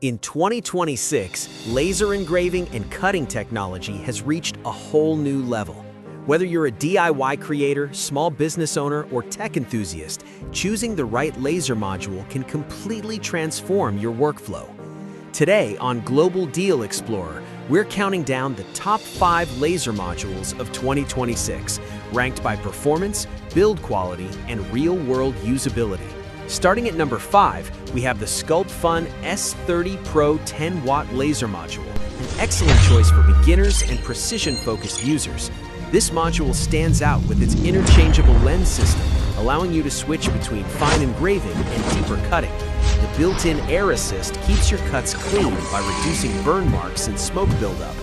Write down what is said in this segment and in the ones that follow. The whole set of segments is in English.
In 2026, laser engraving and cutting technology has reached a whole new level. Whether you're a DIY creator, small business owner, or tech enthusiast, choosing the right laser module can completely transform your workflow. Today on Global Deal Explorer, we're counting down the top 5 laser modules of 2026, ranked by performance, build quality, and real-world usability. Starting at number 5, we have the SCULPFUN S30 Pro 10-watt laser module, an excellent choice for beginners and precision-focused users. This module stands out with its interchangeable lens system, allowing you to switch between fine engraving and deeper cutting. The built-in air assist keeps your cuts clean by reducing burn marks and smoke buildup.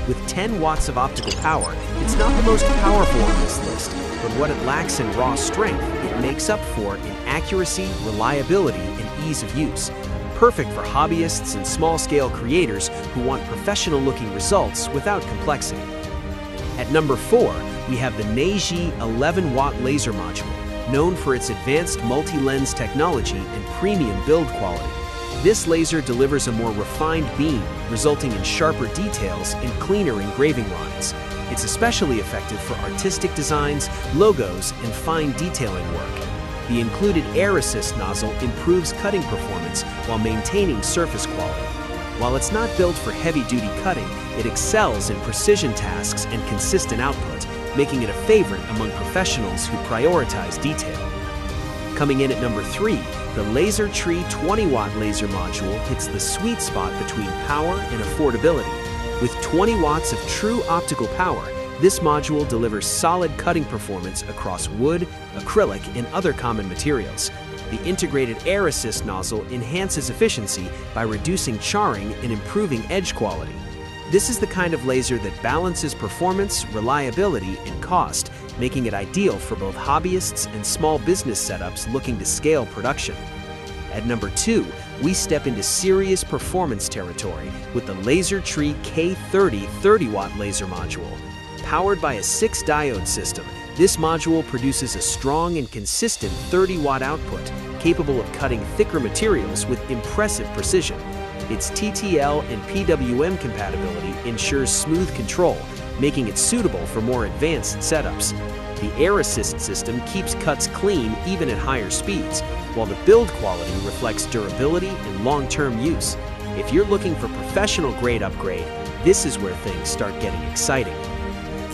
With 10 watts of optical power, it's not the most powerful on this list, but what it lacks in raw strength, it makes up for in accuracy, reliability, and ease of use. Perfect for hobbyists and small-scale creators who want professional-looking results without complexity. At number 4, we have the NEJE 11-watt laser module, known for its advanced multi-lens technology and premium build quality. This laser delivers a more refined beam, resulting in sharper details and cleaner engraving lines. It's especially effective for artistic designs, logos, and fine detailing work. The included air assist nozzle improves cutting performance while maintaining surface quality. While it's not built for heavy-duty cutting, it excels in precision tasks and consistent output, making it a favorite among professionals who prioritize detail. Coming in at number 3, the Laser Tree 20-watt laser module hits the sweet spot between power and affordability. With 20 watts of true optical power, this module delivers solid cutting performance across wood, acrylic, and other common materials. The integrated air assist nozzle enhances efficiency by reducing charring and improving edge quality. This is the kind of laser that balances performance, reliability, and cost, making it ideal for both hobbyists and small business setups looking to scale production. At number 2, we step into serious performance territory with the Laser Tree K30 30-watt laser module. Powered by a 6-diode system, this module produces a strong and consistent 30-watt output, capable of cutting thicker materials with impressive precision. Its TTL and PWM compatibility ensures smooth control, making it suitable for more advanced setups. The air assist system keeps cuts clean even at higher speeds, while the build quality reflects durability and long-term use. If you're looking for professional-grade upgrade, this is where things start getting exciting.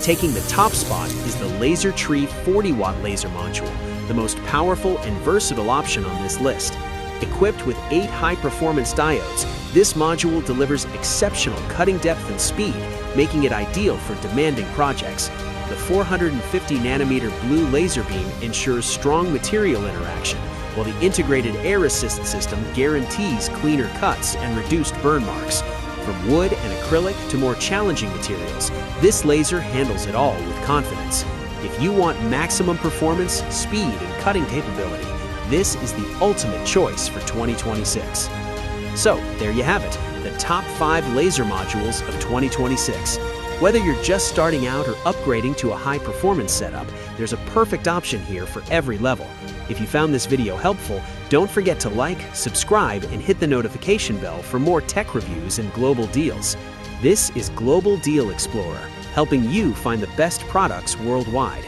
Taking the top spot is the Laser Tree 40-watt laser module, the most powerful and versatile option on this list. Equipped with 8 high-performance diodes, this module delivers exceptional cutting depth and speed, making it ideal for demanding projects. The 450-nanometer blue laser beam ensures strong material interaction, while the integrated air assist system guarantees cleaner cuts and reduced burn marks. From wood and acrylic to more challenging materials, this laser handles it all with confidence. If you want maximum performance, speed, and cutting capability, this is the ultimate choice for 2026. So, there you have it, the top 5 laser modules of 2026. Whether you're just starting out or upgrading to a high-performance setup, there's a perfect option here for every level. If you found this video helpful, don't forget to like, subscribe, and hit the notification bell for more tech reviews and global deals. This is Global Deal Explorer, helping you find the best products worldwide.